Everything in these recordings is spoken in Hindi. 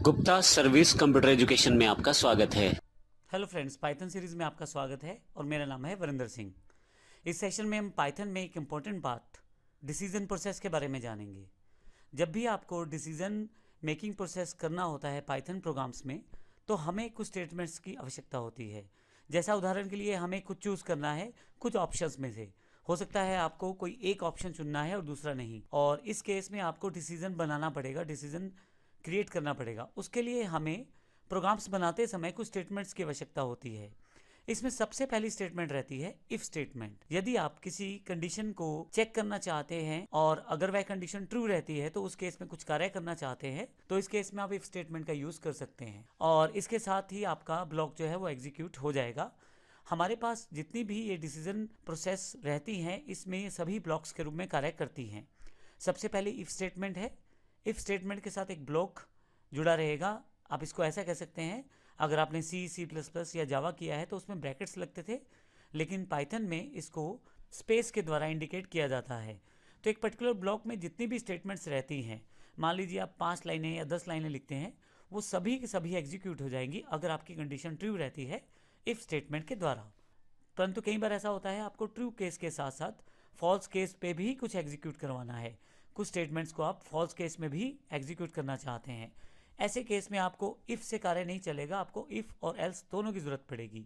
गुप्ता सर्विस कंप्यूटर एजुकेशन में आपका स्वागत है। हेलो फ्रेंड्स, पाइथन सीरीज में आपका स्वागत है और मेरा नाम है वरिंदर सिंह। इस सेशन में हम पाइथन में एक इम्पॉर्टेंट पार्ट डिसीजन प्रोसेस के बारे में जानेंगे। जब भी आपको डिसीजन मेकिंग प्रोसेस करना होता है पाइथन प्रोग्राम्स में, तो हमें कुछ स्टेटमेंट्स की आवश्यकता होती है। जैसा उदाहरण के लिए हमें कुछ चूज़ करना है कुछ ऑप्शंस में से। हो सकता है आपको कोई एक ऑप्शन चुनना है और दूसरा नहीं, और इस केस में आपको डिसीजन बनाना पड़ेगा, डिसीजन क्रिएट करना पड़ेगा। उसके लिए हमें प्रोग्राम्स बनाते समय कुछ स्टेटमेंट्स की आवश्यकता होती है। इसमें सबसे पहली स्टेटमेंट रहती है इफ स्टेटमेंट। यदि आप किसी कंडीशन को चेक करना चाहते हैं और अगर वह कंडीशन ट्रू रहती है तो उस केस में कुछ कार्य करना चाहते हैं, तो इस केस में आप इफ स्टेटमेंट का यूज कर सकते हैं और इसके साथ ही आपका ब्लॉक जो है वो एग्जीक्यूट हो जाएगा। हमारे पास जितनी भी ये डिसीजन प्रोसेस रहती हैं, इसमें ये सभी ब्लॉक्स के रूप में कार्य करती हैं। सबसे पहले इफ स्टेटमेंट है। इफ स्टेटमेंट के साथ एक ब्लॉक जुड़ा रहेगा। आप इसको ऐसा कह सकते हैं, अगर आपने C++ या जावा किया है तो उसमें ब्रैकेट्स लगते थे, लेकिन पाइथन में इसको स्पेस के द्वारा इंडिकेट किया जाता है। तो एक पर्टिकुलर ब्लॉक में जितनी भी स्टेटमेंट्स रहती हैं, मान लीजिए आप 5 लाइनें या 10 लाइनें लिखते हैं, वो सभी की सभी एग्जीक्यूट हो जाएंगी अगर आपकी कंडीशन ट्रू रहती है इफ स्टेटमेंट के द्वारा। परंतु कई बार ऐसा होता है आपको ट्रू केस के साथ साथ फॉल्स केस पे भी कुछ एग्जीक्यूट करवाना है। कुछ स्टेटमेंट्स को आप फॉल्स केस में भी एग्जीक्यूट करना चाहते हैं। ऐसे केस में आपको इफ से कार्य नहीं चलेगा, आपको इफ और एल्स दोनों की जरूरत पड़ेगी।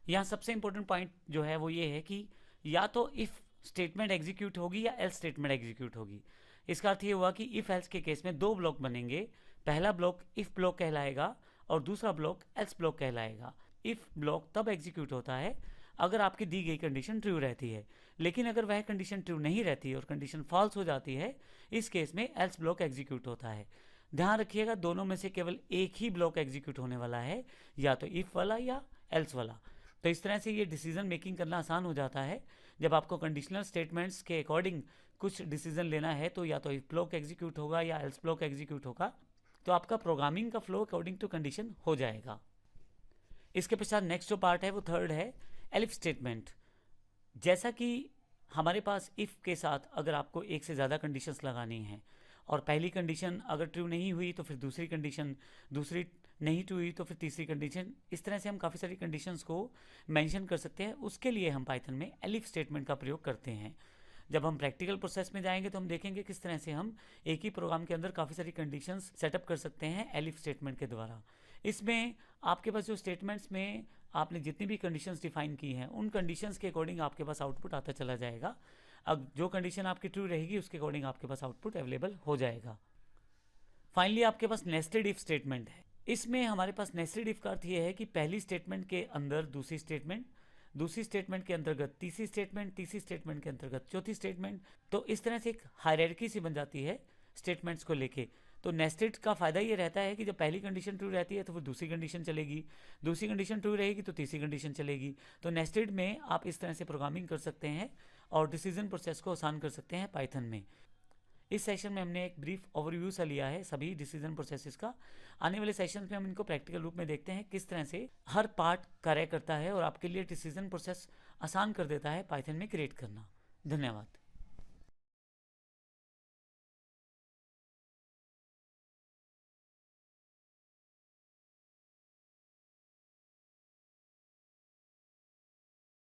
यहाँ सबसे इंपॉर्टेंट पॉइंट जो है वो ये है कि या तो इफ स्टेटमेंट एग्जीक्यूट होगी या एल्स स्टेटमेंट एग्जीक्यूट होगी। इसका अर्थ ये हुआ कि इफ एल्स के केस में दो ब्लॉक बनेंगे। पहला ब्लॉक इफ ब्लॉक कहलाएगा और दूसरा ब्लॉक एल्स ब्लॉक कहलाएगा। इफ ब्लॉक तब एग्जीक्यूट होता है अगर आपकी दी गई कंडीशन ट्रू रहती है, लेकिन अगर वह कंडीशन ट्रू नहीं रहती और कंडीशन फॉल्स हो जाती है, इस केस में एल्स ब्लॉक एग्जीक्यूट होता है। ध्यान रखिएगा, दोनों में से केवल एक ही ब्लॉक एग्जीक्यूट होने वाला है, या तो इफ वाला या एल्स वाला। तो इस तरह से ये डिसीजन मेकिंग करना आसान हो जाता है। जब आपको कंडीशनल स्टेटमेंट्स के अकॉर्डिंग कुछ डिसीजन लेना है, तो या तो इफ ब्लॉक एग्जीक्यूट होगा या एल्स ब्लॉक एग्जीक्यूट होगा, तो आपका प्रोग्रामिंग का फ्लो अकॉर्डिंग टू कंडीशन हो जाएगा। इसके पश्चात नेक्स्ट जो पार्ट है वो थर्ड है एलिफ स्टेटमेंट। जैसा कि हमारे पास इफ के साथ अगर आपको एक से ज़्यादा कंडीशंस लगानी हैं और पहली कंडीशन अगर ट्रू नहीं हुई तो फिर दूसरी कंडीशन, दूसरी नहीं ट्रू हुई तो फिर तीसरी कंडीशन, इस तरह से हम काफ़ी सारी कंडीशंस को मेंशन कर सकते हैं। उसके लिए हम पाइथन में एलिफ स्टेटमेंट का प्रयोग करते हैं। जब हम प्रैक्टिकल प्रोसेस में जाएंगे तो हम देखेंगे किस तरह से हम एक ही प्रोग्राम के अंदर काफ़ी सारी कंडीशंस सेटअप कर सकते हैं एलिफ स्टेटमेंट के द्वारा। इसमें आपके पास जो स्टेटमेंट्स में आपने जितनी भी कंडीशंस डिफाइन की हैं, उन कंडीशंस के अकॉर्डिंग आपके पास आउटपुट आता चला जाएगा। अब जो कंडीशन आपकी ट्रू रहेगी उसके अकॉर्डिंग आपके पास आउटपुट अवेलेबल हो जाएगा। फाइनली आपके पास नेस्टेड इफ स्टेटमेंट है। इसमें हमारे पास नेस्टेड इफ का अर्थ ये है कि पहली स्टेटमेंट के अंदर दूसरी स्टेटमेंट, दूसरी स्टेटमेंट के अंतर्गत तीसरी स्टेटमेंट, तीसरी स्टेटमेंट के अंतर्गत चौथी स्टेटमेंट। तो इस तरह से एक हायरार्की सी बन जाती है स्टेटमेंट्स को लेके। तो नेस्टेड का फायदा ये रहता है कि जब पहली कंडीशन ट्रू रहती है तो फिर दूसरी कंडीशन चलेगी, दूसरी कंडीशन ट्रू रहेगी तो तीसरी कंडीशन चलेगी। तो नेस्टेड में आप इस तरह से प्रोग्रामिंग कर सकते हैं और डिसीजन प्रोसेस को आसान कर सकते हैं पाइथन में। इस सेशन में हमने एक ब्रीफ ओवरव्यू सा लिया है सभी डिसीजन प्रोसेसेस का। आने वाले सेशंस में हम इनको प्रैक्टिकल रूप में देखते हैं किस तरह से हर पार्ट कार्य करता है और आपके लिए डिसीजन प्रोसेस आसान कर देता है पाइथन में क्रिएट करना। धन्यवाद।